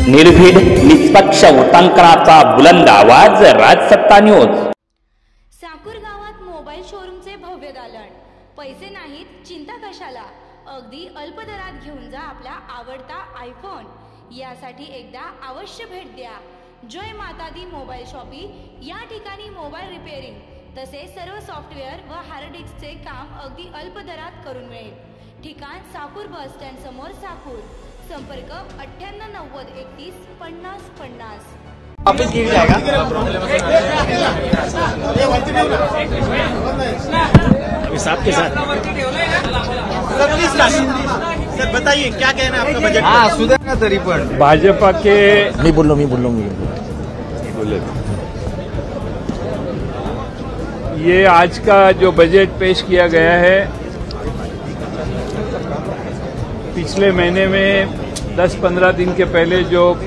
निर्भीड निष्पक्ष वृत्तांकनाचा बुलंद आवाज, राजसत्ता न्यूज। साकूर गावात मोबाईल शोरूमचे भव्य दालन। पैसे नाहीत, चिंता कशाला, अगदी अल्प दरात घेऊन जा आपला आवडता आयफोन। यासाठी एकदा अवश्य भेट द्या जय माता दी मोबाईल शॉपी। या ठिकाणी मोबाईल रिपेअरिंग तसेच सर्व सॉफ्टवेअर व हार्ड डिस्कचे काम अगदी अल्प दरात करून मिळेल। ठिकाण साकूर बस स्टँड समोर साकूर। संपर्क 9890 31 50 50। वापस गिर जाएगा अभी साहब के साथ। सर बताइए क्या कहना है आपका बजट? हाँ सुधरना तरी पण भाजपा के मी बोल ये आज का जो बजट पेश किया गया है, पिछले महीने में 10-15 दिन के पहले जो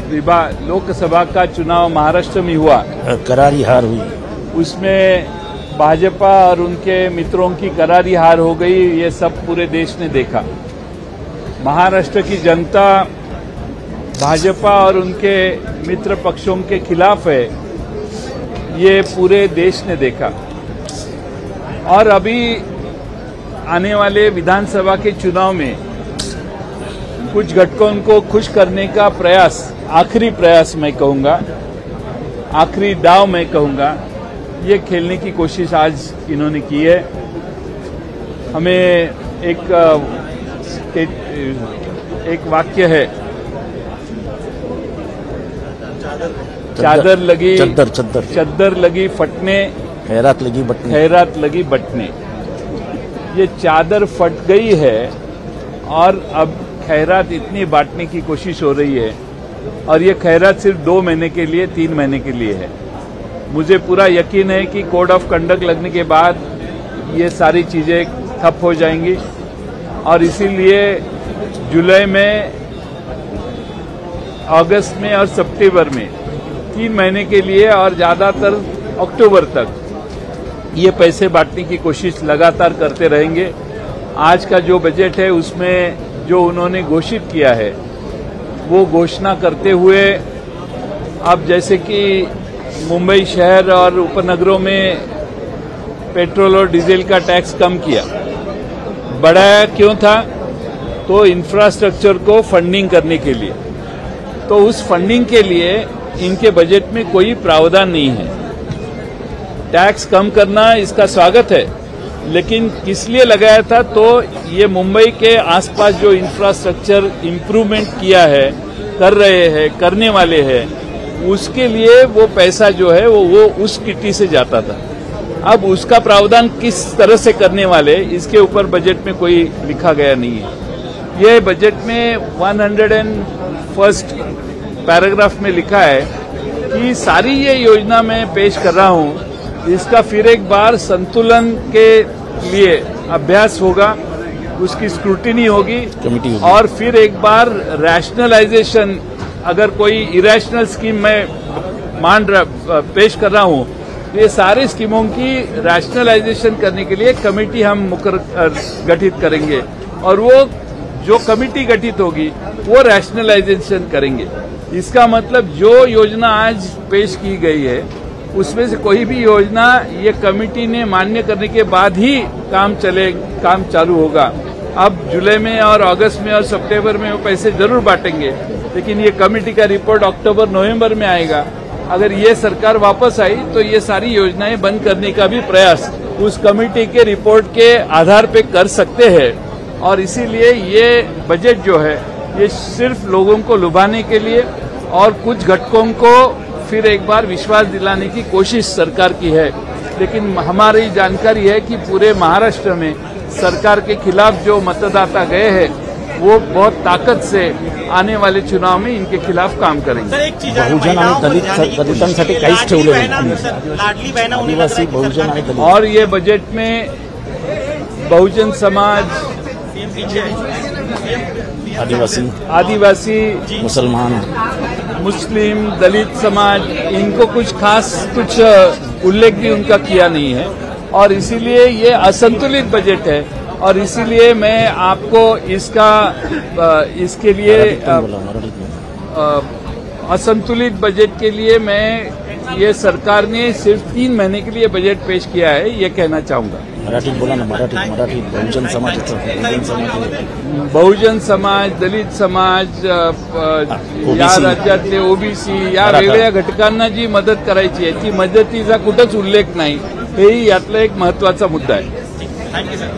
लोकसभा का चुनाव महाराष्ट्र में हुआ, करारी हार हुई, उसमें भाजपा और उनके मित्रों की करारी हार हो गई। ये सब पूरे देश ने देखा। महाराष्ट्र की जनता भाजपा और उनके मित्र पक्षों के खिलाफ है, ये पूरे देश ने देखा। और अभी आने वाले विधानसभा के चुनाव में कुछ घटकों को खुश करने का प्रयास, आखिरी प्रयास मैं कहूंगा, आखिरी दाव मैं कहूंगा, ये खेलने की कोशिश आज इन्होंने की है। हमें एक वाक्य है, चादर लगी चद्दर लगी फटने, खैरात लगी बटने। ये चादर फट गई है और अब खैरात इतनी बांटने की कोशिश हो रही है, और ये खैरात सिर्फ 2 महीने के लिए, 3 महीने के लिए है। मुझे पूरा यकीन है कि कोड ऑफ कंडक्ट लगने के बाद ये सारी चीजें ठप हो जाएंगी, और इसीलिए जुलाई में, अगस्त में और सितंबर में 3 महीने के लिए और ज्यादातर अक्टूबर तक ये पैसे बांटने की कोशिश लगातार करते रहेंगे। आज का जो बजट है उसमें जो उन्होंने घोषित किया है, वो घोषणा करते हुए अब जैसे कि मुंबई शहर और उपनगरों में पेट्रोल और डीजल का टैक्स कम किया, बढ़ाया क्यों था? तो इंफ्रास्ट्रक्चर को फंडिंग करने के लिए। तो उस फंडिंग के लिए इनके बजट में कोई प्रावधान नहीं है। टैक्स कम करना इसका स्वागत है, लेकिन किस लिए लगाया था? तो ये मुंबई के आसपास जो इंफ्रास्ट्रक्चर इम्प्रूवमेंट किया है, कर रहे हैं, करने वाले हैं, उसके लिए वो पैसा जो है वो उस किटी से जाता था। अब उसका प्रावधान किस तरह से करने वाले, इसके ऊपर बजट में कोई लिखा गया नहीं है। ये बजट में 101st पैराग्राफ में लिखा है कि सारी ये योजना मैं पेश कर रहा हूं, इसका फिर एक बार संतुलन के लिए अभ्यास होगा, उसकी स्क्रूटिनी होगी, और फिर एक बार रैशनलाइजेशन, अगर कोई इरेशनल स्कीम मैं पेश कर रहा हूं, तो ये सारी स्कीमों की रैशनलाइजेशन करने के लिए कमेटी हम गठित करेंगे, और वो जो कमेटी गठित होगी वो रैशनलाइजेशन करेंगे। इसका मतलब जो योजना आज पेश की गई है उसमें से कोई भी योजना ये कमेटी ने मान्य करने के बाद ही काम चालू होगा। अब जुलाई में और अगस्त में और सितंबर में वो पैसे जरूर बांटेंगे, लेकिन ये कमेटी का रिपोर्ट अक्टूबर-नवंबर में आएगा। अगर ये सरकार वापस आई तो ये सारी योजनाएं बंद करने का भी प्रयास उस कमेटी के रिपोर्ट के आधार पे कर सकते हैं। और इसीलिए ये बजट जो है ये सिर्फ लोगों को लुभाने के लिए और कुछ घटकों को फिर एक बार विश्वास दिलाने की कोशिश सरकार की है। लेकिन हमारी जानकारी है कि पूरे महाराष्ट्र में सरकार के खिलाफ जो मतदाता गए हैं वो बहुत ताकत से आने वाले चुनाव में इनके खिलाफ काम करेंगे। बहुजन आणि दलितांसाठी काहीच ठेवलं नाही। और ये बजट में बहुजन समाज, आदिवासी, मुस्लिम, दलित समाज, इनको कुछ खास उल्लेख भी उनका किया नहीं है, और इसीलिए ये असंतुलित बजट है। और इसीलिए मैं आपको इसके लिए असंतुलित बजट के लिए ये सरकार ने सिर्फ 3 महीने के लिए बजट पेश किया है, ये कहना चाहूंगा। मराठीत बोला ना, मराठीत बहुजन समाज, दलित समाज, या राज्यातले ओबीसी या वेगळ्या घटकांना जी मदत करायची आहे ती मदतीचा कुठंच उल्लेख नाही, हेही यातला एक महत्वाचा मुद्दा आहे। Thank you sir.